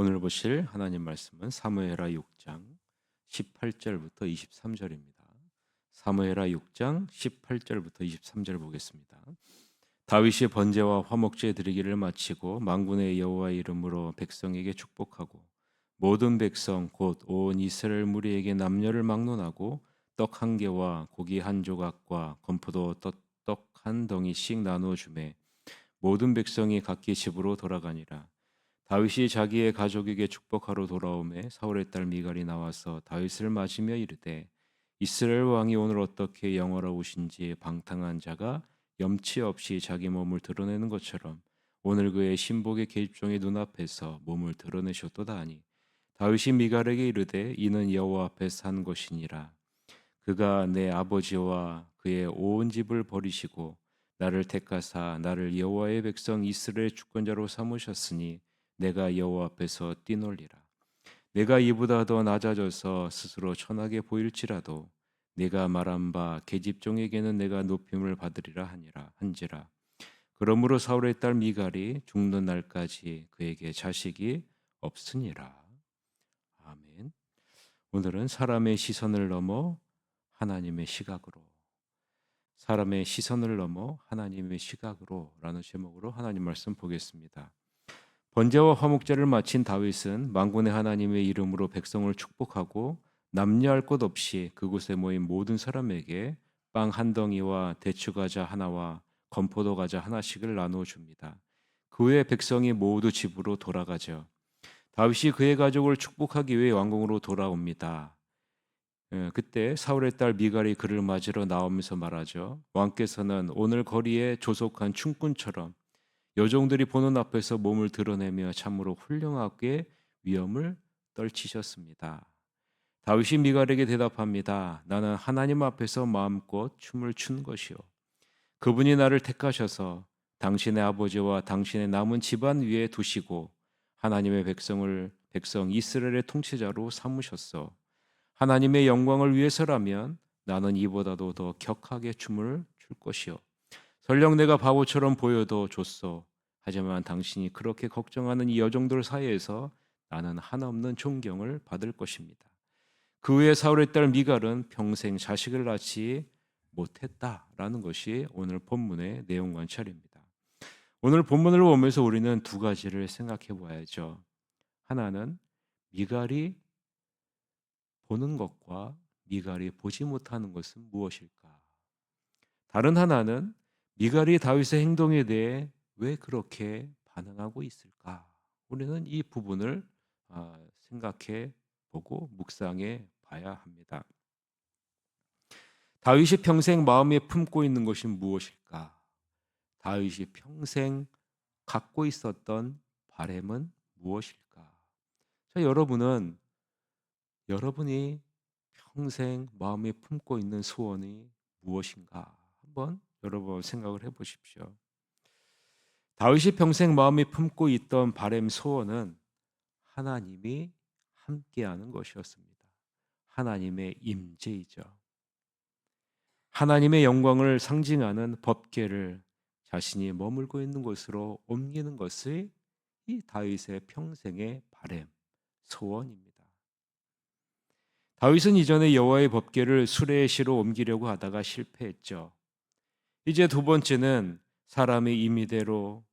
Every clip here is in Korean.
오늘 보실 하나님 말씀은 사무엘하 6장 18절부터 23절입니다. 사무엘하 6장 18절부터 23절 보겠습니다. 다윗이 번제와 화목제 드리기를 마치고 만군의 여호와의 이름으로 백성에게 축복하고 모든 백성 곧 온 이스라엘 무리에게 남녀를 막론하고 떡 한 개와 고기 한 조각과 건포도 떡 한 덩이씩 나누어 주매 모든 백성이 각기 집으로 돌아가니라. 다윗이 자기의 가족에게 축복하러 돌아오매 사울의 딸 미갈이 나와서 다윗을 맞으며 이르되 이스라엘 왕이 오늘 어떻게 영화로우신지 방탕한 자가 염치 없이 자기 몸을 드러내는 것처럼 오늘 그의 신복의 계집종의 눈앞에서 몸을 드러내셨도다 하니 다윗이 미갈에게 이르되 이는 여호와 앞에서 한 것이니라. 그가 내 아버지와 그의 온 집을 버리시고 나를 택하사 나를 여호와의 백성 이스라엘의 주권자로 삼으셨으니 내가 여호와 앞에서 뛰놀리라. 내가 이보다 더 낮아져서 스스로 천하게 보일지라도 내가 말한 바 계집종에게는 내가 높임을 받으리라 한지라. 그러므로 사울의 딸 미갈이 죽는 날까지 그에게 자식이 없으니라. 아멘. 오늘은 사람의 시선을 넘어 하나님의 시각으로, 사람의 시선을 넘어 하나님의 시각으로라는 제목으로 하나님 말씀 보겠습니다. 번제와 화목제를 마친 다윗은 만군의 하나님의 이름으로 백성을 축복하고 남녀할 것 없이 그곳에 모인 모든 사람에게 빵 한 덩이와 대추 과자 하나와 건포도 과자 하나씩을 나누어 줍니다. 그 후에 백성이 모두 집으로 돌아가죠. 다윗이 그의 가족을 축복하기 위해 왕궁으로 돌아옵니다. 그때 사울의 딸 미갈이 그를 맞으러 나오면서 말하죠. 왕께서는 오늘 거리에 조속한 춤꾼처럼 여종들이 보는 앞에서 몸을 드러내며 참으로 훌륭하게 위엄을 떨치셨습니다. 다윗이 미갈에게 대답합니다. 나는 하나님 앞에서 마음껏 춤을 춘 것이요. 그분이 나를 택하셔서 당신의 아버지와 당신의 남은 집안 위에 두시고 하나님의 백성 이스라엘의 통치자로 삼으셨어. 하나님의 영광을 위해서라면 나는 이보다도 더 격하게 춤을 출 것이요. 설령 내가 바보처럼 보여도 좋소. 하지만 당신이 그렇게 걱정하는 이 여종들 사이에서 나는 한없는 존경을 받을 것입니다. 그 후에 사울의 딸 미갈은 평생 자식을 낳지 못했다라는 것이 오늘 본문의 내용 관찰입니다. 오늘 본문을 보면서 우리는 두 가지를 생각해 보아야죠. 하나는 미갈이 보는 것과 미갈이 보지 못하는 것은 무엇일까? 다른 하나는 미갈이 다윗의 행동에 대해 왜 그렇게 반응하고 있을까? 우리는 이 부분을 생각해 보고 묵상해 봐야 합니다. 다윗이 평생 마음에 품고 있는 것이 무엇일까? 다윗이 평생 갖고 있었던 바램은 무엇일까? 자, 여러분이 평생 마음에 품고 있는 소원이 무엇인가? 한번 여러분 생각을 해 보십시오. 다윗이 평생 마음에 품고 있던 바램 소원은 하나님이 함께하는 것이었습니다. 하나님의 임재이죠. 하나님의 영광을 상징하는 법궤를 자신이 머물고 있는 곳으로 옮기는 것이 이 다윗의 평생의 바램, 소원입니다. 다윗은 이전에 여호와의 법궤를 수레시로 옮기려고 하다가 실패했죠. 이제 두 번째는 사람의 임의대로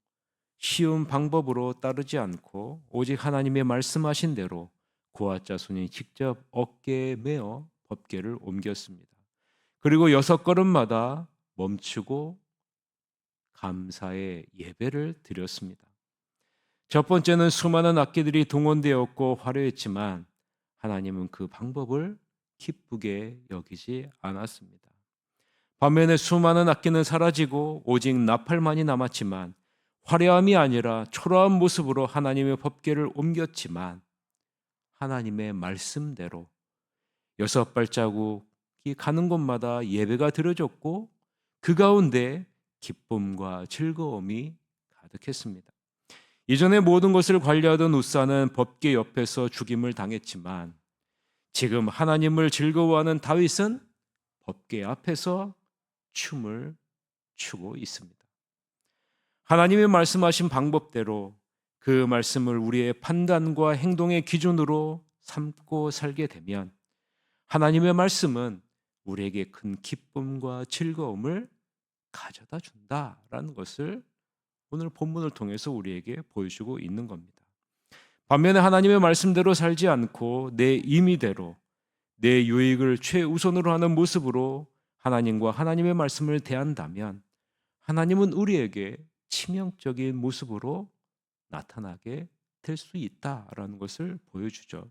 쉬운 방법으로 따르지 않고 오직 하나님의 말씀하신 대로 그와 자손이 직접 어깨에 메어 법궤를 옮겼습니다. 그리고 6걸음마다 멈추고 감사의 예배를 드렸습니다. 첫 번째는 수많은 악기들이 동원되었고 화려했지만 하나님은 그 방법을 기쁘게 여기지 않았습니다. 반면에 수많은 악기는 사라지고 오직 나팔만이 남았지만 화려함이 아니라 초라한 모습으로 하나님의 법궤를 옮겼지만 하나님의 말씀대로 6발자국이 가는 곳마다 예배가 드려졌고 그 가운데 기쁨과 즐거움이 가득했습니다. 이전에 모든 것을 관리하던 우사는 법궤 옆에서 죽임을 당했지만 지금 하나님을 즐거워하는 다윗은 법궤 앞에서 춤을 추고 있습니다. 하나님이 말씀하신 방법대로 그 말씀을 우리의 판단과 행동의 기준으로 삼고 살게 되면 하나님의 말씀은 우리에게 큰 기쁨과 즐거움을 가져다 준다라는 것을 오늘 본문을 통해서 우리에게 보여주고 있는 겁니다. 반면에 하나님의 말씀대로 살지 않고 내 임의대로 내 유익을 최우선으로 하는 모습으로 하나님과 하나님의 말씀을 대한다면 하나님은 우리에게 치명적인 모습으로 나타나게 될 수 있다라는 것을 보여주죠.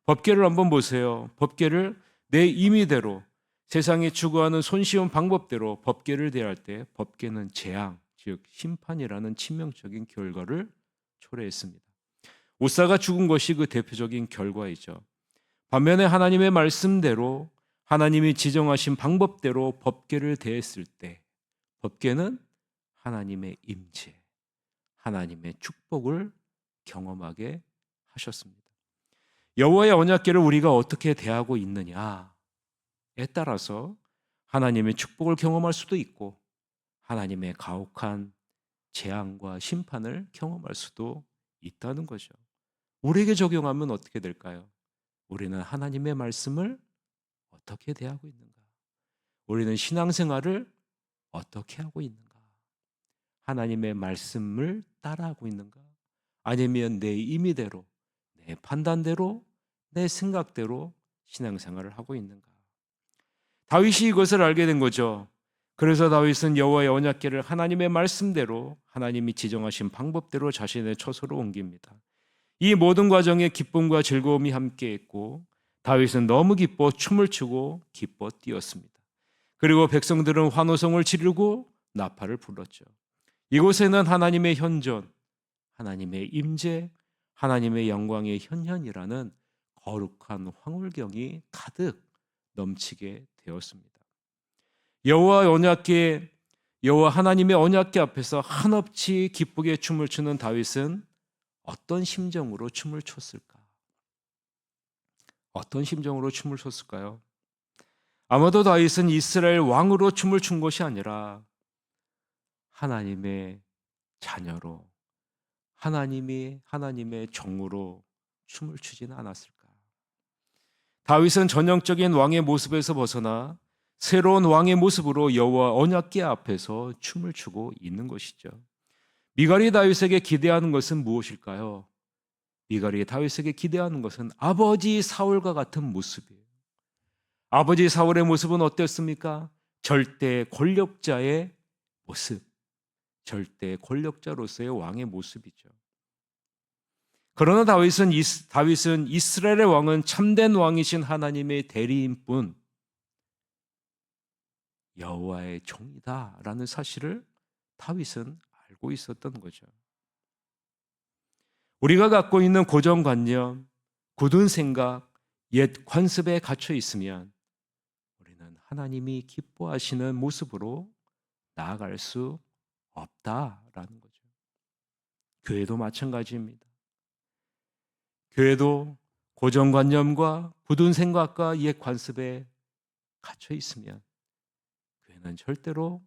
법궤를 한번 보세요. 법궤를 내 임의대로 세상이 추구하는 손쉬운 방법대로 법궤를 대할 때 법궤는 재앙, 즉 심판이라는 치명적인 결과를 초래했습니다. 우사가 죽은 것이 그 대표적인 결과이죠. 반면에 하나님의 말씀대로 하나님이 지정하신 방법대로 법궤를 대했을 때 법궤는 하나님의 임재, 하나님의 축복을 경험하게 하셨습니다. 여호와의 언약궤를 우리가 어떻게 대하고 있느냐에 따라서 하나님의 축복을 경험할 수도 있고 하나님의 가혹한 재앙과 심판을 경험할 수도 있다는 거죠. 우리에게 적용하면 어떻게 될까요? 우리는 하나님의 말씀을 어떻게 대하고 있는가? 우리는 신앙생활을 어떻게 하고 있는가? 하나님의 말씀을 따라하고 있는가? 아니면 내 임의대로, 내 판단대로, 내 생각대로 신앙생활을 하고 있는가? 다윗이 이것을 알게 된 거죠. 그래서 다윗은 여호와의 언약궤를 하나님의 말씀대로 하나님이 지정하신 방법대로 자신의 처소로 옮깁니다. 이 모든 과정에 기쁨과 즐거움이 함께했고 다윗은 너무 기뻐 춤을 추고 기뻐 뛰었습니다. 그리고 백성들은 환호성을 지르고 나팔을 불렀죠. 이곳에는 하나님의 현존, 하나님의 임재, 하나님의 영광의 현현이라는 거룩한 황홀경이 가득 넘치게 되었습니다. 여호와 하나님의 언약궤 앞에서 한없이 기쁘게 춤을 추는 다윗은 어떤 심정으로 춤을 췄을까? 어떤 심정으로 춤을 췄을까요? 아마도 다윗은 이스라엘 왕으로 춤을 춘 것이 아니라 하나님의 자녀로 하나님의 종으로 춤을 추지는 않았을까? 다윗은 전형적인 왕의 모습에서 벗어나 새로운 왕의 모습으로 여호와 언약궤 앞에서 춤을 추고 있는 것이죠. 미갈이 다윗에게 기대하는 것은 무엇일까요? 미갈이 다윗에게 기대하는 것은 아버지 사울과 같은 모습이에요. 아버지 사울의 모습은 어땠습니까? 절대 권력자의 모습, 절대 권력자로서의 왕의 모습이죠. 그러나 다윗은 이스라엘의 왕은 참된 왕이신 하나님의 대리인뿐 여호와의 종이다라는 사실을 다윗은 알고 있었던 거죠. 우리가 갖고 있는 고정관념, 굳은 생각, 옛 관습에 갇혀 있으면 우리는 하나님이 기뻐하시는 모습으로 나아갈 수 없다라는 거죠. 교회도 마찬가지입니다. 교회도 고정관념과 굳은 생각과 옛 관습에 갇혀 있으면 교회는 절대로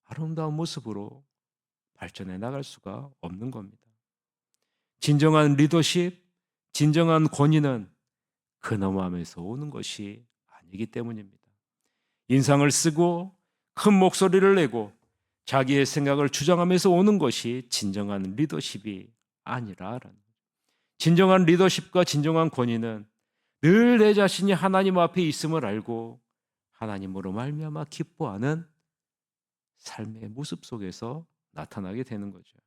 아름다운 모습으로 발전해 나갈 수가 없는 겁니다. 진정한 리더십, 진정한 권위는 근엄함에서 오는 것이 아니기 때문입니다. 인상을 쓰고 큰 목소리를 내고 자기의 생각을 주장하면서 오는 것이 진정한 리더십이 아니라라는 거죠. 진정한 리더십과 진정한 권위는 늘 내 자신이 하나님 앞에 있음을 알고 하나님으로 말미암아 기뻐하는 삶의 모습 속에서 나타나게 되는 거죠.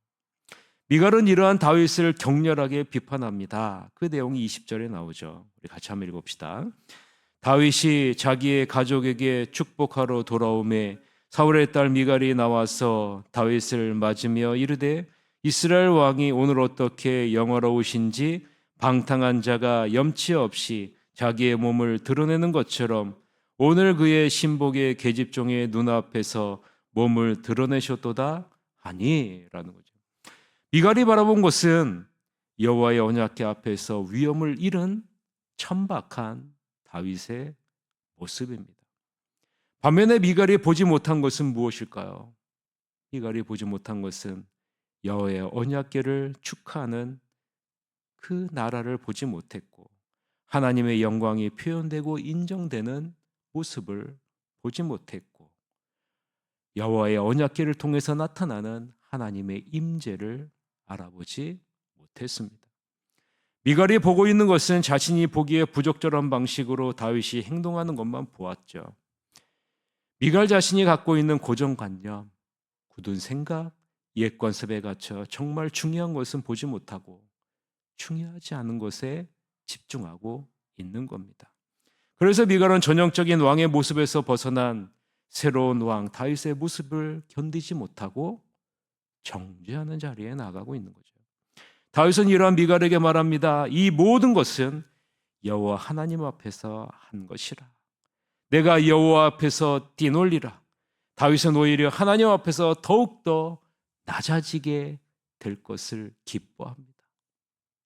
미갈은 이러한 다윗을 격렬하게 비판합니다. 그 내용이 20절에 나오죠. 우리 같이 한번 읽읍시다. 다윗이 자기의 가족에게 축복하러 돌아오매 사울의 딸 미갈이 나와서 다윗을 맞으며 이르되 이스라엘 왕이 오늘 어떻게 영화로우신지 방탕한 자가 염치 없이 자기의 몸을 드러내는 것처럼 오늘 그의 신복의 계집종의 눈앞에서 몸을 드러내셨도다 하니라는 거죠. 미갈이 바라본 것은 여호와의 언약궤 앞에서 위엄을 잃은 천박한 다윗의 모습입니다. 반면에 미갈이 보지 못한 것은 무엇일까요? 미갈이 보지 못한 것은 여호와의 언약궤를 축하하는 그 나라를 보지 못했고 하나님의 영광이 표현되고 인정되는 모습을 보지 못했고 여호와의 언약궤를 통해서 나타나는 하나님의 임재를 알아보지 못했습니다. 미갈이 보고 있는 것은 자신이 보기에 부적절한 방식으로 다윗이 행동하는 것만 보았죠. 미갈 자신이 갖고 있는 고정관념, 굳은 생각, 옛 관습에 갇혀 정말 중요한 것은 보지 못하고 중요하지 않은 것에 집중하고 있는 겁니다. 그래서 미갈은 전형적인 왕의 모습에서 벗어난 새로운 왕 다윗의 모습을 견디지 못하고 정죄하는 자리에 나가고 있는 거죠. 다윗은 이러한 미갈에게 말합니다. 이 모든 것은 여호와 하나님 앞에서 한 것이라. 내가 여호와 앞에서 뛰놀리라. 다윗은 오히려 하나님 앞에서 더욱더 낮아지게 될 것을 기뻐합니다.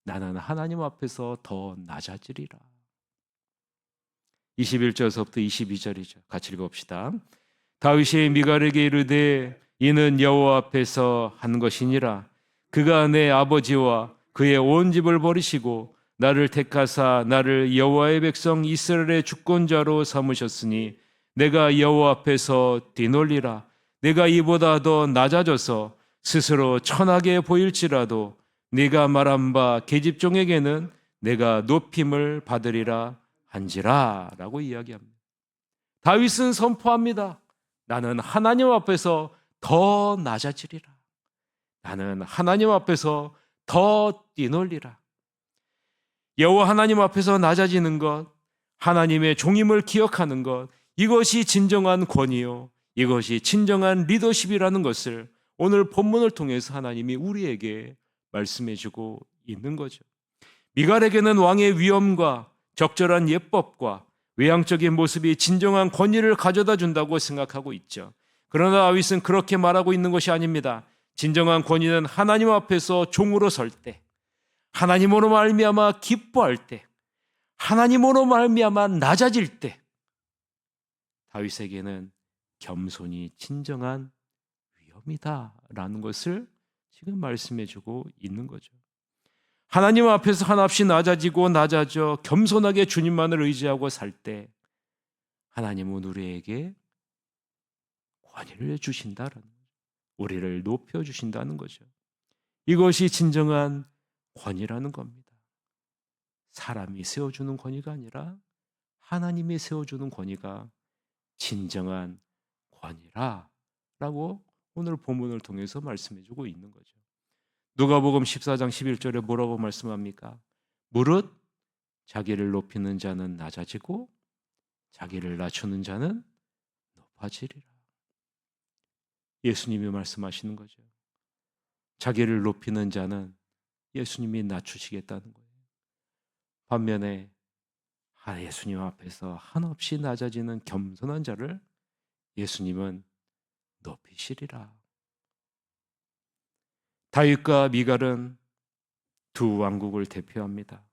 나는 하나님 앞에서 더 낮아지리라. 21절서부터 22절이죠. 같이 읽어봅시다. 다윗이 미갈에게 이르되 이는 여호와 앞에서 한 것이니라. 그가 내 아버지와 그의 온 집을 버리시고 나를 택하사 나를 여호와의 백성 이스라엘의 주권자로 삼으셨으니 내가 여호와 앞에서 뛰놀리라. 내가 이보다 더 낮아져서 스스로 천하게 보일지라도 네가 말한 바 계집종에게는 내가 높임을 받으리라 한지라 라고 이야기합니다. 다윗은 선포합니다. 나는 하나님 앞에서 더 낮아지리라. 나는 하나님 앞에서 더 뛰놀리라. 여호와 하나님 앞에서 낮아지는 것, 하나님의 종임을 기억하는 것, 이것이 진정한 권위요, 이것이 진정한 리더십이라는 것을 오늘 본문을 통해서 하나님이 우리에게 말씀해주고 있는 거죠. 미갈에게는 왕의 위엄과 적절한 예법과 외향적인 모습이 진정한 권위를 가져다 준다고 생각하고 있죠. 그러나 다윗은 그렇게 말하고 있는 것이 아닙니다. 진정한 권위는 하나님 앞에서 종으로 설 때, 하나님으로 말미암아 기뻐할 때, 하나님으로 말미암아 낮아질 때, 다윗에게는 겸손이 진정한 위엄이다라는 것을 지금 말씀해주고 있는 거죠. 하나님 앞에서 한없이 낮아지고 낮아져 겸손하게 주님만을 의지하고 살 때 하나님은 우리에게 권위를 주신다라는 거죠. 우리를 높여주신다는 거죠. 이것이 진정한 권위라는 겁니다. 사람이 세워주는 권위가 아니라 하나님이 세워주는 권위가 진정한 권위라라고 오늘 본문을 통해서 말씀해주고 있는 거죠. 누가복음 14장 11절에 뭐라고 말씀합니까? 무릇 자기를 높이는 자는 낮아지고 자기를 낮추는 자는 높아지리라. 예수님이 말씀하시는 거죠. 자기를 높이는 자는 예수님이 낮추시겠다는 거예요. 반면에 예수님 앞에서 한없이 낮아지는 겸손한 자를 예수님은 높이시리라. 다윗과 미갈은 두 왕국을 대표합니다.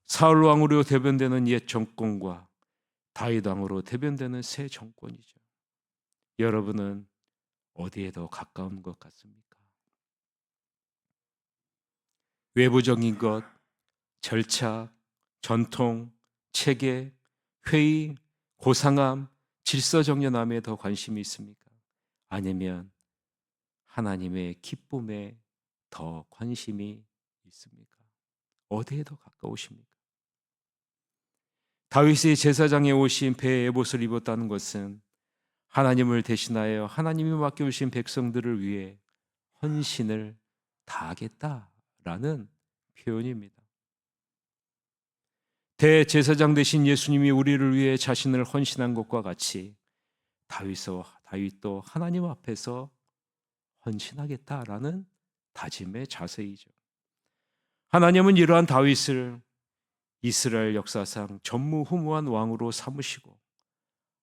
사울 왕으로 대변되는 옛 정권과 다윗 왕으로 대변되는 새 정권이죠. 여러분은 어디에 더 가까운 것 같습니까? 외부적인 것, 절차, 전통, 체계, 회의, 고상함, 질서정연함에 더 관심이 있습니까? 아니면 하나님의 기쁨에 더 관심이 있습니까? 어디에 더 가까우십니까? 다윗이 제사장에 오신 배의 에봇을 입었다는 것은 하나님을 대신하여 하나님이 맡겨주신 백성들을 위해 헌신을 다하겠다라는 표현입니다. 대제사장 되신 예수님이 우리를 위해 자신을 헌신한 것과 같이 다윗도 하나님 앞에서 헌신하겠다라는 다짐의 자세이죠. 하나님은 이러한 다윗을 이스라엘 역사상 전무후무한 왕으로 삼으시고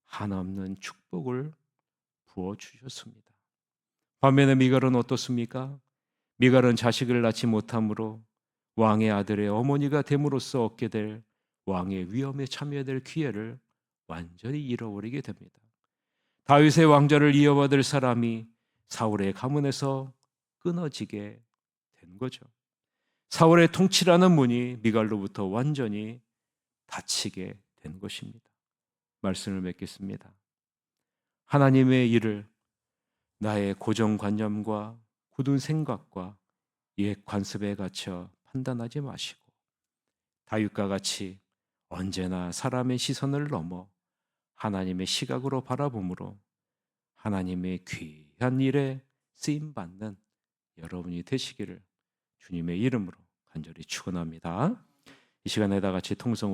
한없는 축복을 부어주셨습니다. 반면에 미갈은 어떻습니까? 미갈은 자식을 낳지 못함으로 왕의 아들의 어머니가 됨으로써 얻게 될 왕의 위엄에 참여해야 될 기회를 완전히 잃어버리게 됩니다. 다윗의 왕좌를 이어받을 사람이 사울의 가문에서 끊어지게 된 거죠. 사울의 통치라는 문이 미갈로부터 완전히 닫히게 된 것입니다. 말씀을 맺겠습니다. 하나님의 일을 나의 고정관념과 굳은 생각과 옛 관습에 갇혀 판단하지 마시고 다윗과 같이 언제나 사람의 시선을 넘어 하나님의 시각으로 바라봄으로 하나님의 귀한 일에 쓰임받는 여러분이 되시기를 주님의 이름으로 간절히 축원합니다. 이 시간에 다 같이 통성